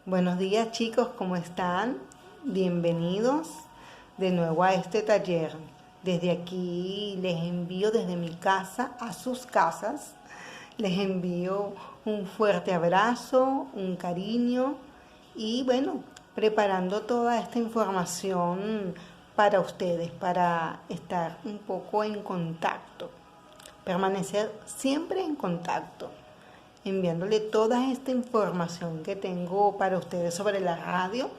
Buenos días chicos, ¿cómo están? Bienvenidos de nuevo a este taller. Desde aquí les envío desde mi casa a sus casas. Les envío un fuerte abrazo, un cariño y bueno, preparando toda esta información para ustedes, para estar un poco en contacto, permanecer siempre en contacto, enviándole toda esta información que tengo para ustedes sobre la radio.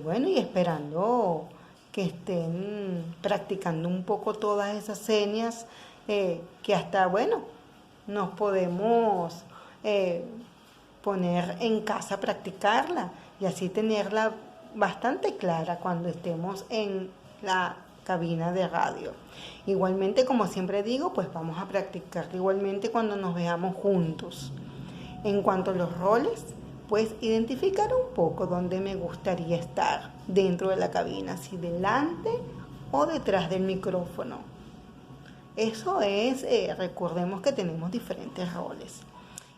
Bueno, y esperando que estén practicando un poco todas esas señas que hasta, bueno, nos podemos poner en casa a practicarla y así tenerla bastante clara cuando estemos en la cabina de radio. Igualmente, como siempre digo, pues vamos a practicar igualmente cuando nos veamos juntos. En cuanto a los roles, pues identificar un poco dónde me gustaría estar dentro de la cabina, si delante o detrás del micrófono. Eso es, recordemos que tenemos diferentes roles.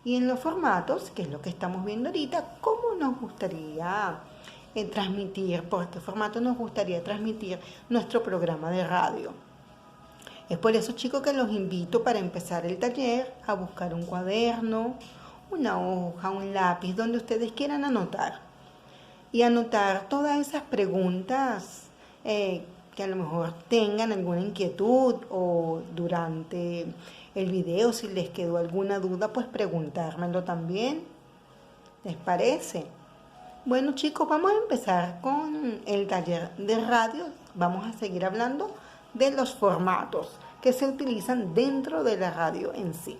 Y en los formatos, que es lo que estamos viendo ahorita, ¿cómo nos gustaría transmitir, por qué formato nos gustaría transmitir nuestro programa de radio? Es por eso, chicos, que los invito para empezar el taller a buscar un cuaderno, una hoja, un lápiz, donde ustedes quieran anotar. Y anotar todas esas preguntas que a lo mejor tengan alguna inquietud o durante el video, si les quedó alguna duda, pues preguntármelo también. ¿Les parece? Bueno chicos, vamos a empezar con el taller de radio. Vamos a seguir hablando de los formatos que se utilizan dentro de la radio en sí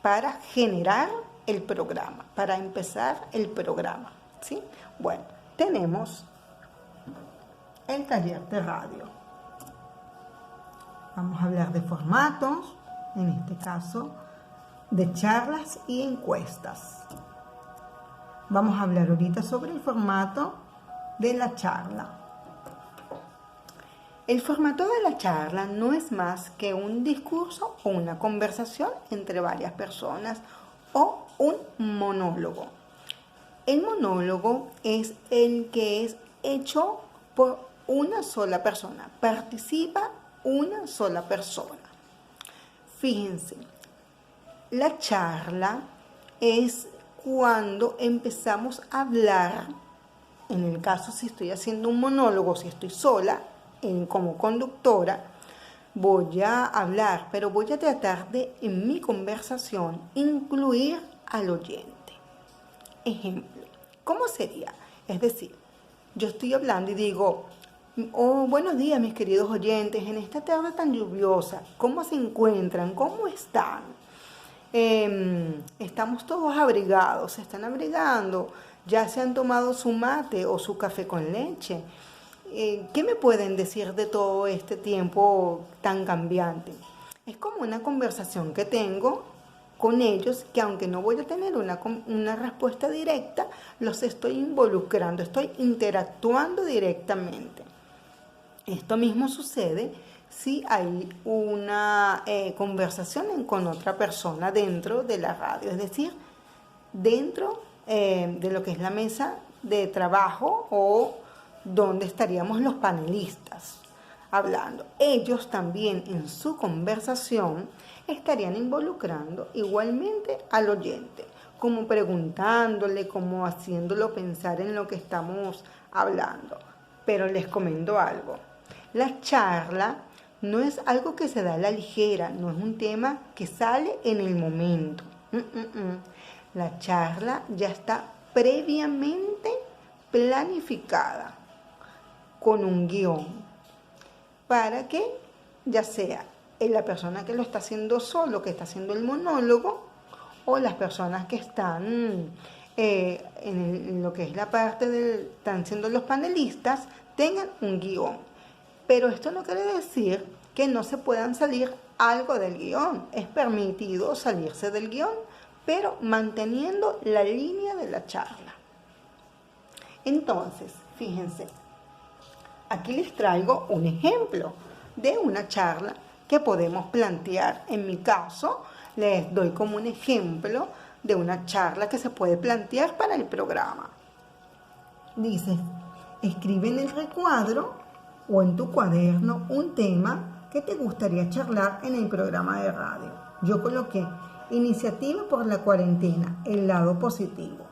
para generar el programa, para empezar el programa, ¿sí? Bueno, tenemos el taller de radio. Vamos a hablar de formatos, en este caso de charlas y encuestas. Vamos a hablar ahorita sobre el formato de la charla. El formato de la charla no es más que un discurso o una conversación entre varias personas o un monólogo. El monólogo es el que es hecho por una sola persona, participa una sola persona. Fíjense, la charla es cuando empezamos a hablar, en el caso si estoy haciendo un monólogo, si estoy sola, como conductora, voy a hablar, pero voy a tratar de, en mi conversación, incluir al oyente. Ejemplo, ¿cómo sería? Es decir, yo estoy hablando y digo, oh, buenos días mis queridos oyentes, en esta tarde tan lluviosa, ¿cómo se encuentran? ¿Cómo están? Estamos todos abrigados, se están abrigando, ya se han tomado su mate o su café con leche. ¿Qué me pueden decir de todo este tiempo tan cambiante? Es como una conversación que tengo con ellos, que aunque no voy a tener una respuesta directa, los estoy involucrando, estoy interactuando directamente. Esto mismo sucede si hay una conversación con otra persona dentro de la radio, es decir, dentro de lo que es la mesa de trabajo o donde estaríamos los panelistas hablando. Ellos también en su conversación estarían involucrando igualmente al oyente, como preguntándole, como haciéndolo pensar en lo que estamos hablando. Pero les comento algo, la charla no es algo que se da a la ligera, no es un tema que sale en el momento. La charla ya está previamente planificada con un guión para que ya sea la persona que lo está haciendo solo, que está haciendo el monólogo, o las personas que están en lo que es la parte están siendo los panelistas, tengan un guión. Pero esto no quiere decir que no se puedan salir algo del guión. Es permitido salirse del guión, pero manteniendo la línea de la charla. Entonces, fíjense, aquí les traigo un ejemplo de una charla que podemos plantear. En mi caso, les doy como un ejemplo de una charla que se puede plantear para el programa. Dices, escribe en el recuadro o en tu cuaderno un tema que te gustaría charlar en el programa de radio. Yo coloqué iniciativa por la cuarentena, el lado positivo.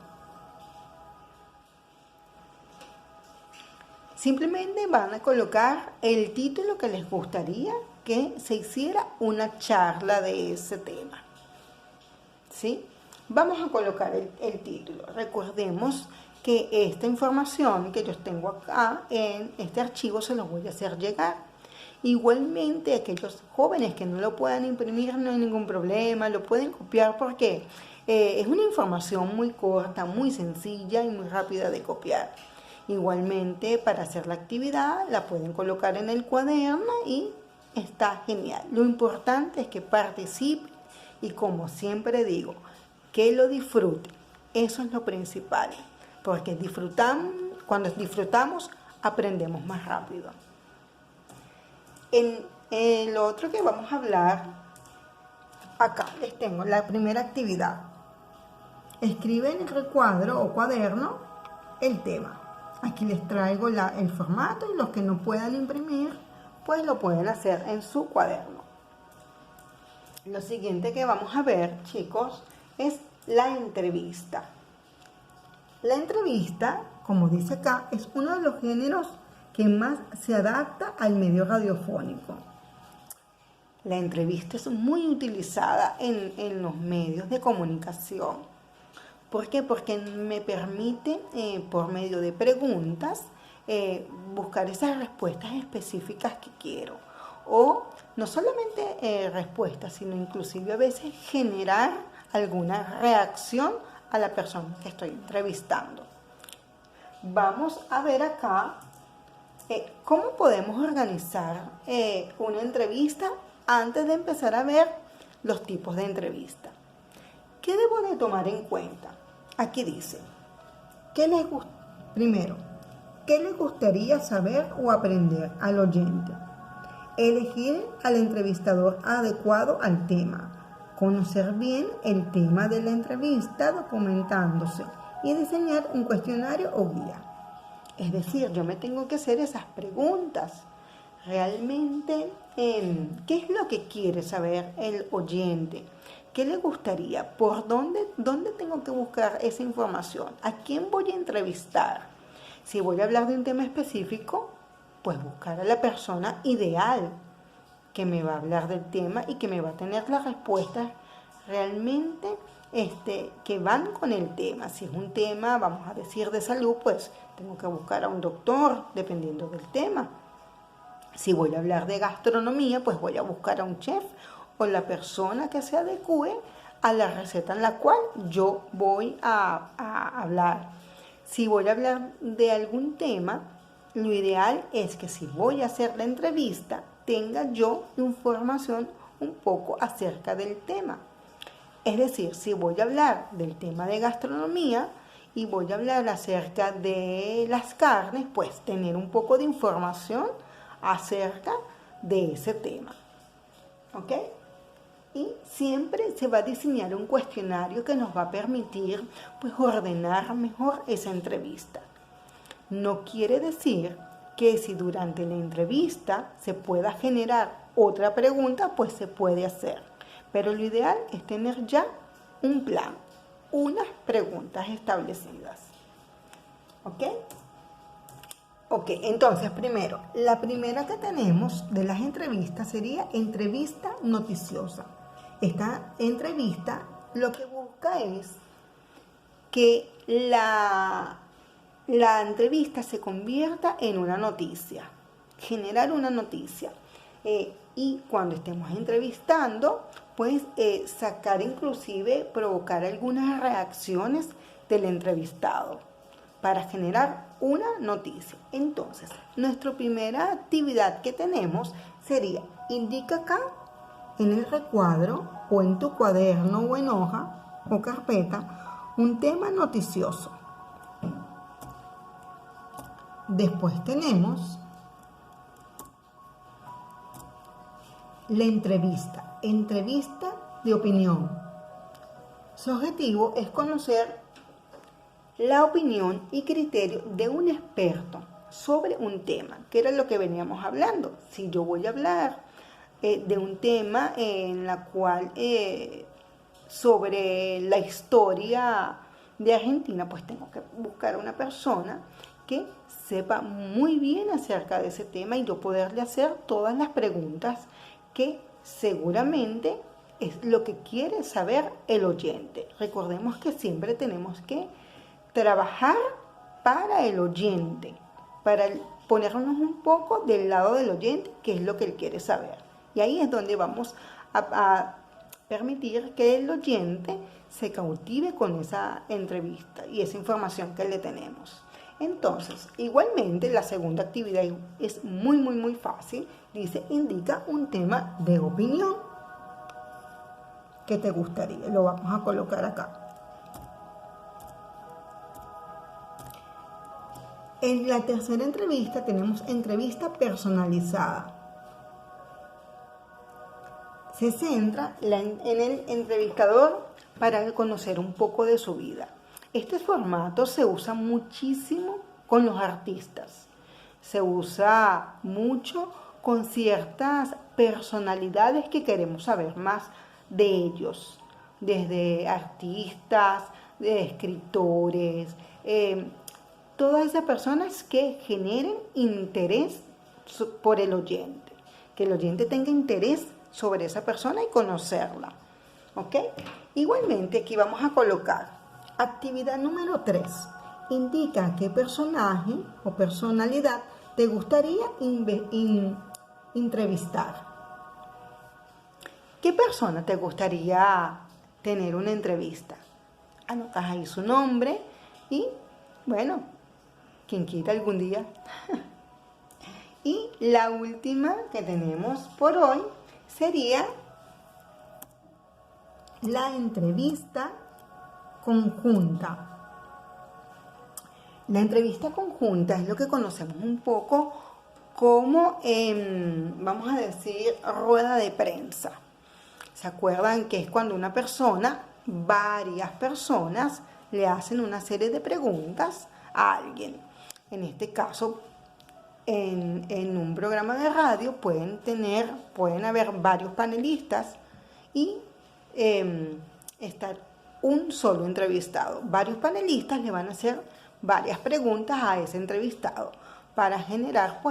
Simplemente van a colocar el título que les gustaría que se hiciera una charla de ese tema. ¿Sí? Vamos a colocar el título. Recordemos que esta información que yo tengo acá en este archivo se lo voy a hacer llegar. Igualmente, aquellos jóvenes que no lo puedan imprimir no hay ningún problema, lo pueden copiar porque es una información muy corta, muy sencilla y muy rápida de copiar. Igualmente, para hacer la actividad la pueden colocar en el cuaderno y está genial. Lo importante es que participen y, como siempre digo, que lo disfruten. Eso es lo principal, porque cuando disfrutamos aprendemos más rápido. En lo otro que vamos a hablar, acá les tengo la primera actividad. Escribe en el recuadro o cuaderno el tema. Aquí les traigo el formato y los que no puedan imprimir, pues lo pueden hacer en su cuaderno. Lo siguiente que vamos a ver, chicos, es la entrevista. La entrevista, como dice acá, es uno de los géneros que más se adapta al medio radiofónico. La entrevista es muy utilizada en los medios de comunicación. ¿Por qué? Porque me permite, por medio de preguntas, buscar esas respuestas específicas que quiero. O no solamente respuestas, sino inclusive a veces generar alguna reacción a la persona que estoy entrevistando. Vamos a ver acá cómo podemos organizar una entrevista antes de empezar a ver los tipos de entrevista. ¿Qué debo de tomar en cuenta? Aquí dice, primero, ¿qué le gustaría saber o aprender al oyente? Elegir al entrevistador adecuado al tema. Conocer bien el tema de la entrevista documentándose y diseñar un cuestionario o guía. Es decir, yo me tengo que hacer esas preguntas. Realmente, ¿qué es lo que quiere saber el oyente? ¿Qué le gustaría? ¿Por dónde tengo que buscar esa información? ¿A quién voy a entrevistar? Si voy a hablar de un tema específico, pues buscar a la persona ideal que me va a hablar del tema y que me va a tener las respuestas realmente que van con el tema. Si es un tema, vamos a decir, de salud, pues tengo que buscar a un doctor, dependiendo del tema. Si voy a hablar de gastronomía, pues voy a buscar a un chef o la persona que se adecue a la receta en la cual yo voy a hablar. Si voy a hablar de algún tema, lo ideal es que si voy a hacer la entrevista, tenga yo información un poco acerca del tema. Es decir, si voy a hablar del tema de gastronomía y voy a hablar acerca de las carnes, pues tener un poco de información acerca de ese tema. ¿Ok? Y siempre se va a diseñar un cuestionario que nos va a permitir, pues, ordenar mejor esa entrevista. No quiere decir que si durante la entrevista se pueda generar otra pregunta, pues se puede hacer. Pero lo ideal es tener ya un plan, unas preguntas establecidas. ¿Ok? Ok, entonces primero, la primera que tenemos de las entrevistas sería entrevista noticiosa. Esta entrevista lo que busca es que la entrevista se convierta en una noticia, generar una noticia. Y cuando estemos entrevistando, pues sacar inclusive, provocar algunas reacciones del entrevistado para generar una noticia. Entonces, nuestra primera actividad que tenemos sería, indica acá en el recuadro o en tu cuaderno o en hoja o carpeta un tema noticioso. Después tenemos la entrevista de opinión. Su objetivo es conocer la opinión y criterio de un experto sobre un tema, que era lo que veníamos hablando. Si yo voy a hablar de un tema en la cual sobre la historia de Argentina, pues tengo que buscar una persona que sepa muy bien acerca de ese tema y yo poderle hacer todas las preguntas que seguramente es lo que quiere saber el oyente. Recordemos que siempre tenemos que trabajar para el oyente, para ponernos un poco del lado del oyente, que es lo que él quiere saber. Y ahí es donde vamos a permitir que el oyente se cautive con esa entrevista y esa información que le tenemos. Entonces, igualmente la segunda actividad es muy fácil. Dice, indica un tema de opinión. ¿Qué te gustaría? Lo vamos a colocar acá. En la tercera entrevista tenemos entrevista personalizada. Se centra en el entrevistador para conocer un poco de su vida. Este formato se usa muchísimo con los artistas. Se usa mucho con ciertas personalidades que queremos saber más de ellos, desde artistas, de escritores, todas esas personas que generen interés por el oyente, que el oyente tenga interés sobre esa persona y conocerla. ¿Ok? Igualmente aquí vamos a colocar actividad número 3. Indica qué personaje o personalidad te gustaría entrevistar. ¿Qué persona te gustaría tener una entrevista? Anotas ahí su nombre y, bueno, quien quita algún día. Y la última que tenemos por hoy sería la entrevista conjunta. La entrevista conjunta es lo que conocemos un poco como, vamos a decir, rueda de prensa. ¿Se acuerdan que es cuando una persona, varias personas, le hacen una serie de preguntas a alguien? En este caso, en un programa de radio pueden haber varios panelistas y estar un solo entrevistado. Varios panelistas le van a hacer varias preguntas a ese entrevistado para generar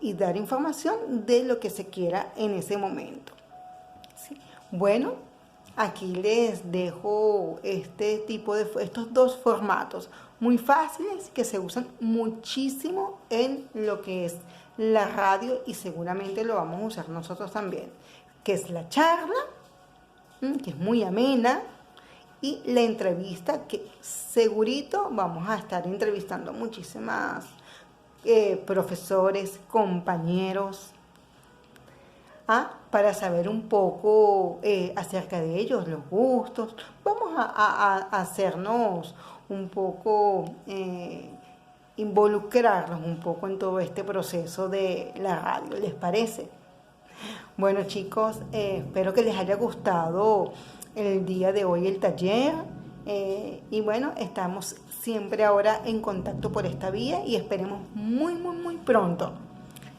y dar información de lo que se quiera en ese momento. ¿Sí? Bueno, aquí les dejo estos dos formatos muy fáciles que se usan muchísimo en lo que es la radio y seguramente lo vamos a usar nosotros también, que es la charla, que es muy amena, y la entrevista, que segurito vamos a estar entrevistando muchísimas profesores, compañeros, para saber un poco acerca de ellos, los gustos. Vamos a hacernos un poco, involucrarnos un poco en todo este proceso de la radio, ¿les parece? Bueno, chicos, espero que les haya gustado el día de hoy el taller. Y bueno, estamos siempre ahora en contacto por esta vía y esperemos muy pronto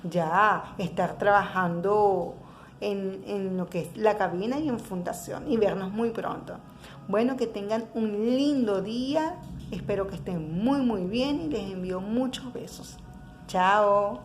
ya estar trabajando en lo que es la cabina y en fundación y vernos muy pronto. Bueno, que tengan un lindo día, espero que estén muy bien y les envío muchos besos. Chao.